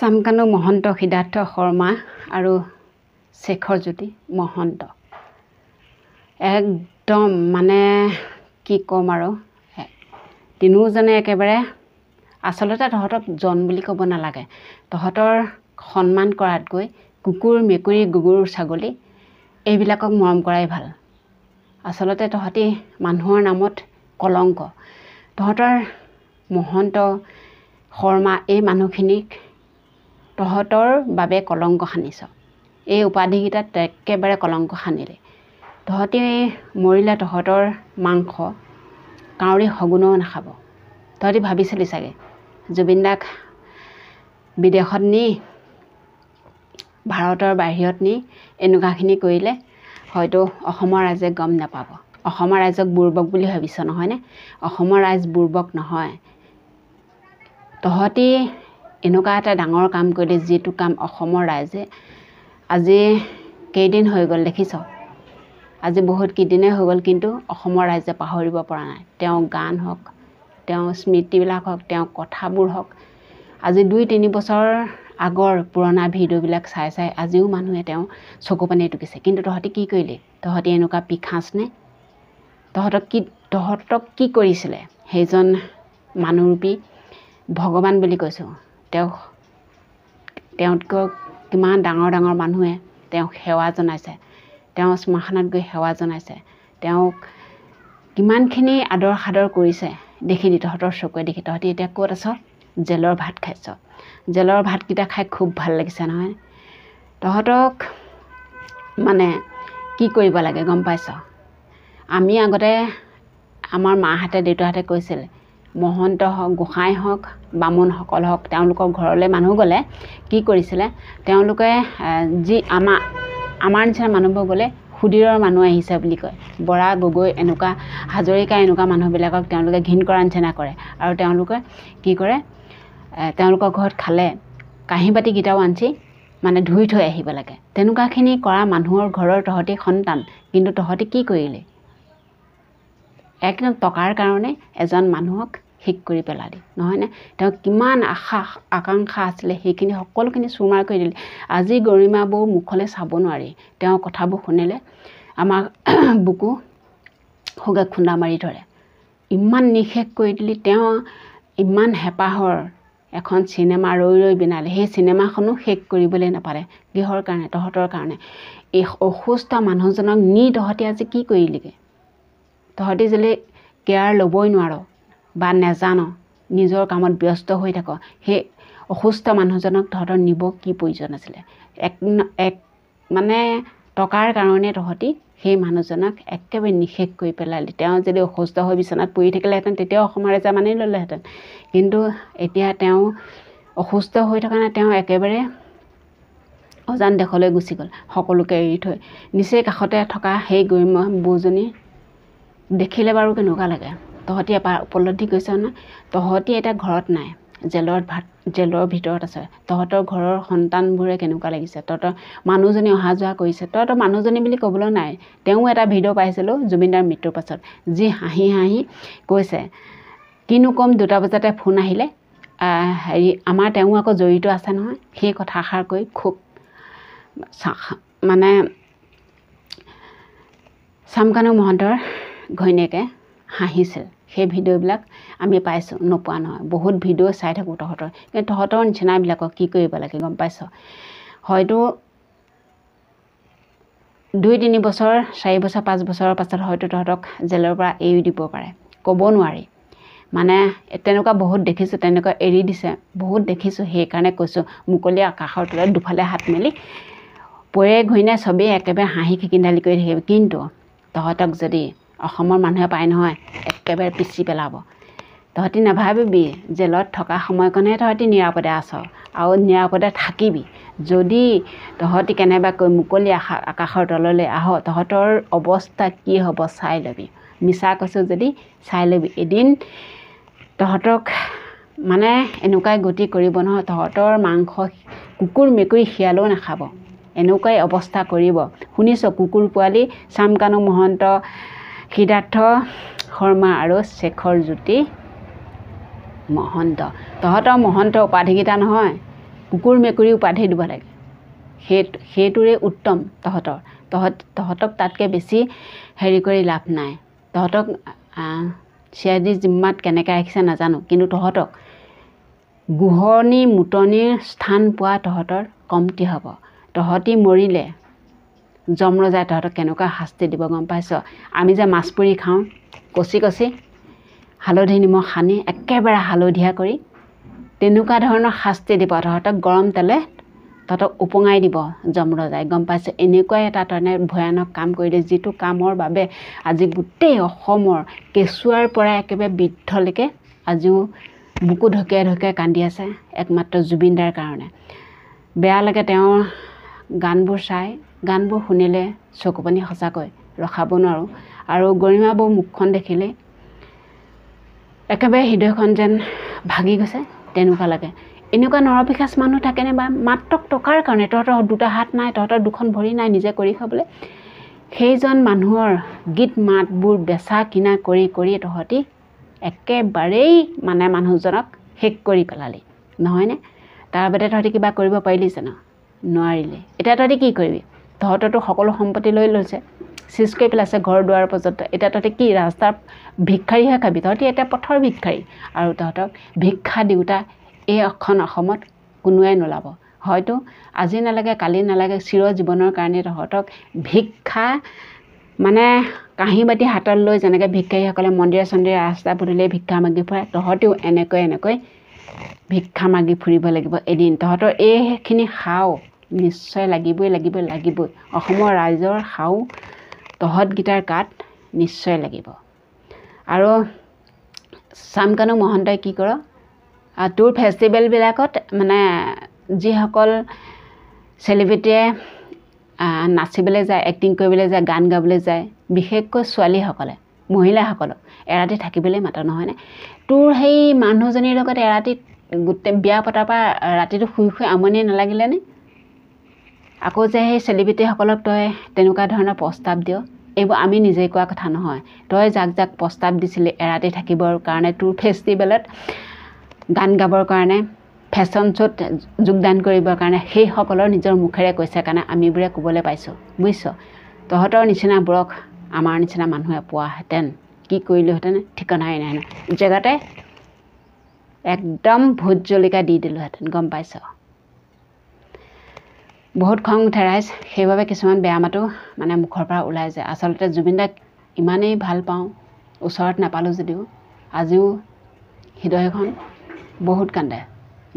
চামকানু মহন্ত, সিদ্ধাৰ্থ শৰ্মা আৰু শেখৰজ্যোতি মহন্ত একদম মানে কি ক'ম আৰু তিনিওজনে একেবাৰে আচলতে তহঁতক জন বুলি ক'ব নালাগে। তহঁতৰ সন্মান কৰাতকৈ কুকুৰ, মেকুৰী, গুগুৰ, ছাগলী এইবিলাকক মৰম কৰাই ভাল। আচলতে তহঁতি মানুহৰ নামত কলংক। তহঁতৰ মহন্ত, শৰ্মা এই মানুহখিনিক তহঁতৰ বাবে কলংক সানিছ। এই উপাধিকেইটাত একেবাৰে কলংক সানিলে। তহঁতি মৰিলে তহঁতৰ মাংস কাউৰী শগুনেও নাখাব। তহঁতি ভাবিছিলি চাগে জুবিন দাক বিদেশত নি, ভাৰতৰ বাহিৰত নি এনেকুৱাখিনি কৰিলে হয়তো অসমৰ ৰাইজে গম নাপাব। অসমৰ ৰাইজক বুৰ্বক বুলি ভাবিছ নহয়নে? অসমৰ ৰাইজ বুৰ্বক নহয়। তহঁতি এনেকুৱা এটা ডাঙৰ কাম কৰিলে যিটো কাম অসমৰ ৰাইজে আজি কেইদিন হৈ গ'ল দেখিছ? আজি বহুত কেইদিনেই হৈ গ'ল, কিন্তু অসমৰ ৰাইজে পাহৰিব পৰা নাই। তেওঁ গান হওক, তেওঁ স্মৃতিবিলাক হওক, তেওঁ কথাবোৰ হওক। আজি 2-3 বছৰ আগৰ পুৰণা ভিডিঅ'বিলাক চাই চাই আজিও মানুহে তেওঁ চকু পানী টুকিছে। কিন্তু তহঁতি কি কৰিলি? তহঁতি এনেকুৱা পিখাঁচ নে? তহঁতক কি কৰিছিলে? সেইজন মানুহৰূপী ভগৱান বুলি কৈছোঁ। তেওঁতকৈ কিমান ডাঙৰ ডাঙৰ মানুহে তেওঁক সেৱা জনাইছে, তেওঁ শ্মশানত গৈ সেৱা জনাইছে, তেওঁক কিমানখিনি আদৰ সাদৰ কৰিছে দেখিলি তহঁতৰ চকুৱে দেখি। তহঁতি এতিয়া ক'ত আছ? জেলৰ ভাত খাইছ। জেলৰ ভাতকেইটা খাই খুব ভাল লাগিছে নহয়? তহঁতক মানে কি কৰিব লাগে গম পাইছ? আমি আগতে আমাৰ মাহঁতে, দেউতাহঁতে কৈছিল মহন্ত হওক, গোসাঁই হওক, বামুণসকল হওক, তেওঁলোকৰ ঘৰলৈ মানুহ গ'লে কি কৰিছিলে? তেওঁলোকে যি আমাৰ নিচিনা মানুহবোৰ গ'লে সুদিৰৰ মানুহ আহিছে বুলি কয়। বৰা, গগৈ এনেকুৱা, হাজৰিকা এনেকুৱা মানুহবিলাকক তেওঁলোকে ঘিণ কৰা নিচিনা কৰে। আৰু তেওঁলোকে কি কৰে? তেওঁলোকৰ ঘৰত খালে কাঁহী বাতিকেইটাও আনছি মানে ধুই থৈ আহিব লাগে। তেনেকুৱাখিনি কৰা মানুহৰ ঘৰৰ তহঁতি সন্তান, কিন্তু তহঁতি কি কৰিলি? একদম টকাৰ কাৰণে এজন মানুহক শেষ কৰি পেলালি নহয়নে? তেওঁ কিমান আশা আকাংক্ষা আছিলে সেইখিনি সকলোখিনি চুৰমাৰ কৰি দিলে। আজি গৰিমা বৌ মুখলৈ চাব নোৱাৰি। তেওঁৰ কথাবোৰ শুনিলে আমাক বুকু সুগে খুন্দা মাৰি ধৰে। ইমান নিশেষ কৰি দিলি। তেওঁ ইমান হেঁপাহৰ এখন চিনেমা ৰৈ ৰৈ বিনালে, সেই চিনেমাখনো শেষ কৰিবলৈ নাপালে। কিহৰ কাৰণে? তহঁতৰ কাৰণে। এই অসুস্থ মানুহজনক নি তহঁতি আজি কি কৰিলিগৈ? তহঁতি যদি কেয়াৰ ল'বই নোৱাৰ বা নেজান, নিজৰ কামত ব্যস্ত হৈ থাক, সেই অসুস্থ মানুহজনক তহঁতৰ নিব কি প্ৰয়োজন আছিলে? এক মানে টকাৰ কাৰণে তহঁতি সেই মানুহজনক একেবাৰে নিশেষ কৰি পেলালি। তেওঁ যদি অসুস্থ হৈ বিচনাত পৰি থাকিলেহেঁতেন তেতিয়াও অসমৰ ৰাইজে মানি ল'লেহেঁতেন। কিন্তু এতিয়া তেওঁ অসুস্থ হৈ থকা নাই, তেওঁ একেবাৰে অজান দেশলৈ গুচি গ'ল, সকলোকে এৰি থৈ। নিচেই কাষতে থকা সেই গৰিমা বৌজনী দেখিলে বাৰু কেনেকুৱা লাগে? তহঁতি এবাৰ উপলব্ধি কৰিছ নহয়? তহঁতি এতিয়া ঘৰত নাই, জেলৰ ভিতৰত আছে। তহঁতৰ ঘৰৰ সন্তানবোৰে কেনেকুৱা লাগিছে? তহঁতৰ মানুহজনী অহা যোৱা কৰিছে। তহঁতৰ মানুহজনী বুলি ক'বলৈ নাই। তেওঁ এটা ভিডিঅ' পাইছিলোঁ জুবিনদাৰ মৃত্যুৰ পাছত, যি হাঁহি হাঁহি কৈছে কিনো ক'ম, 2টা বজাতে ফোন আহিলে, আমাৰ তেওঁ আকৌ জড়িত আছে নহয়। সেই কথাষাৰ কৈ খুব মানে চামকানু মহন্তৰ ঘৈণীয়েকে হাঁহিছিল। সেই ভিডিঅ'বিলাক আমি পাইছোঁ, নোপোৱা নহয়। বহুত ভিডিঅ' চাই থাকোঁ তহঁতৰ। কিন্তু তহঁতৰ নিচিনাবিলাকক কি কৰিব লাগে গম পাইছ? হয়তো 2-3 বছৰ, 4 বছৰ, 5 বছৰৰ পাছত হয়তো তহঁতক জেলৰ পৰা এৰি দিব পাৰে, ক'ব নোৱাৰি। মানে তেনেকুৱা বহুত দেখিছোঁ, তেনেকুৱা এৰি দিছে বহুত দেখিছোঁ। সেইকাৰণে কৈছোঁ মুকলি আকাশৰ তলত দুফালে হাত মেলি পৰে ঘৈণীয়ে চবেই একেবাৰে হাঁহি খিকিন্দালি কৰি থাকিব। কিন্তু তহঁতক যদি অসমৰ মানুহে পায় নহয়, একেবাৰে পিচি পেলাব। তহঁতি নাভাবিবি জেলত থকা সময়কণহে তহঁতি নিৰাপদে আছ আৰু নিৰাপদে থাকিবি। যদি তহঁতি কেনেবাকৈ মুকলি আকাশৰ তললৈ আহ, তহঁতৰ অৱস্থা কি হ'ব চাই ল'বি। মিছা কৈছোঁ যদি চাই ল'বি। এদিন তহঁতক মানে এনেকুৱাই গতি কৰিব নহয়, তহঁতৰ মাংস কুকুৰ, মেকুৰী, শিয়ালেও নাখাব। এনেকুৱাই অৱস্থা কৰিব। শুনিছ? কুকুৰ পোৱালি চামকানু মহন্ত, সিদ্ধাৰ্থ শৰ্মা আৰু শেখৰজ্যোতি মহন্ত। তহঁতৰ মহন্ত উপাধিকেইটা নহয়, কুকুৰ মেকুৰী উপাধি দিব লাগে সেইটোৰে উত্তম তহঁতক তাতকৈ বেছি হেৰি কৰি লাভ নাই তহঁতক CID জিম্মাত কেনেকৈ ৰাখিছে নাজানো কিন্তু তহঁতক গুহনি মুতনিৰ স্থান পোৱা তহঁতৰ কমটি হ'ব তহঁতি মৰিলে যমৰজাই তহঁতক কেনেকুৱা শাস্তি দিব গম পাইছ আমি যে মাছ পুৰি খাওঁ কচি হালধি নিমখ সানি একেবাৰে হালধীয়া কৰি তেনেকুৱা ধৰণৰ শাস্তি দিব তহঁতক গৰম তেলে তহঁতক উপঙাই দিব যমৰজাই গম পাইছ এনেকুৱাই এটা তহঁতে ভয়ানক কাম কৰিলে যিটো কামৰ বাবে আজি গোটেই অসমৰ কেঁচুৱাৰ পৰা একেবাৰে বৃদ্ধলৈকে আজিও বুকু ঢকিয়াই কান্দি আছে একমাত্ৰ জুবিন দাৰ কাৰণে বেয়া লাগে তেওঁৰ গানবোৰ চাই গানবোৰ শুনিলে চকুপানী সঁচাকৈ ৰখাব নোৱাৰোঁ আৰু গৰিমা বৌ মুখখন দেখিলে একেবাৰে হৃদয়খন যেন ভাগি গৈছে তেনেকুৱা লাগে এনেকুৱা নৰপিশাচ মানুহ থাকেনে বা মাত্ৰ টকাৰ কাৰণে তহঁতৰ দুটা হাত নাই তহঁতৰ দুখন ভৰি নাই নিজে কৰি খাবলৈ সেইজন মানুহৰ গীত মাতবোৰ বেচা কিনা কৰি তহঁতি একেবাৰেই মানে মানুহজনক শেষ কৰি পেলালি নহয়নে তাৰ বাদে তহঁতি কিবা কৰিব পাৰিলি জানো নোৱাৰিলে এতিয়া তহঁতি কি কৰিবি তহঁতৰতো সকলো সম্পত্তি লৈ লৈছে চিজ কৰি পেলাইছে ঘৰ দুৱাৰ পৰ্যন্ত এতিয়া তহঁতি কি ৰাস্তাৰ ভিক্ষাৰীহে খাবি তহঁতি এতিয়া পথৰ ভিক্ষাৰী আৰু তহঁতক ভিক্ষা দিওঁতা এই অসমত কোনোৱে নোলাব হয়তো আজি নালাগে কালি নালাগে চিৰ জীৱনৰ কাৰণে তহঁতক ভিক্ষা মানে কাঁহী বাতি হাতত লৈ যেনেকৈ ভিক্ষাৰীসকলে মন্দিৰে চন্দিৰে ৰাস্তা পদূলিয়ে ভিক্ষা মাগি ফুৰে তহঁতেও এনেকৈ ভিক্ষা মাগি ফুৰিব লাগিব এদিন তহঁতৰ এইখিনি খাও নিশ্চয় লাগিবই অসমৰ ৰাইজৰ খাও তহঁতগিটাৰ গাত নিশ্চয় লাগিব আৰু চামকানু মহন্তই কি কৰ তোৰ ফেষ্টিভেলবিলাকত মানে যিসকল চেলিব্ৰিটিয়ে নাচিবলৈ যায় এক্টিং কৰিবলৈ যায় গান গাবলৈ যায় বিশেষকৈ ছোৱালীসকলে মহিলাসকলক এৰাতি থাকিবলৈ মাত নহয়নে তোৰ সেই মানুহজনীৰ লগত এৰাতি গোটেই বিয়া পতাৰ পৰা ৰাতিটো শুই আমনি নালাগিলেনে আকৌ যে সেই চেলিব্ৰিটিসকলক তই তেনেকুৱা ধৰণৰ প্ৰস্তাৱ দিয় এইবোৰ আমি নিজে কোৱা কথা নহয় তই যাক প্ৰস্তাৱ দিছিলি এৰাতি থাকিবৰ কাৰণে তোৰ ফেষ্টিভেলত গান গাবৰ কাৰণে ফেশ্বন শ্ব'ত যোগদান কৰিবৰ কাৰণে সেইসকলৰ নিজৰ মুখেৰে কৈছে কাৰণে আমিবোৰে ক'বলৈ পাইছোঁ বুজিছ তহঁতৰ নিচিনাবোৰক আমাৰ নিচিনা মানুহে পোৱাহেঁতেন কি কৰিলোহেঁতেন ঠিকনাই নাই জেগাতে একদম ভোট জলকীয়া দি দিলোহেঁতেন গম পাইছ বহুত খং উঠে ৰাইজ সেইবাবে কিছুমান বেয়া মাতো মানে মুখৰ পৰা ওলাই যায় আচলতে জুবিন দাক ইমানেই ভাল পাওঁ ওচৰত নাপালোঁ যদিও আজিও হৃদয়খন বহুত কান্দে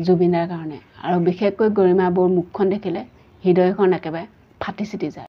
জুবিন দাৰ কাৰণে আৰু বিশেষকৈ গৰিমা বৌৰ মুখখন দেখিলে হৃদয়খন একেবাৰে ফাটি চিটি যায়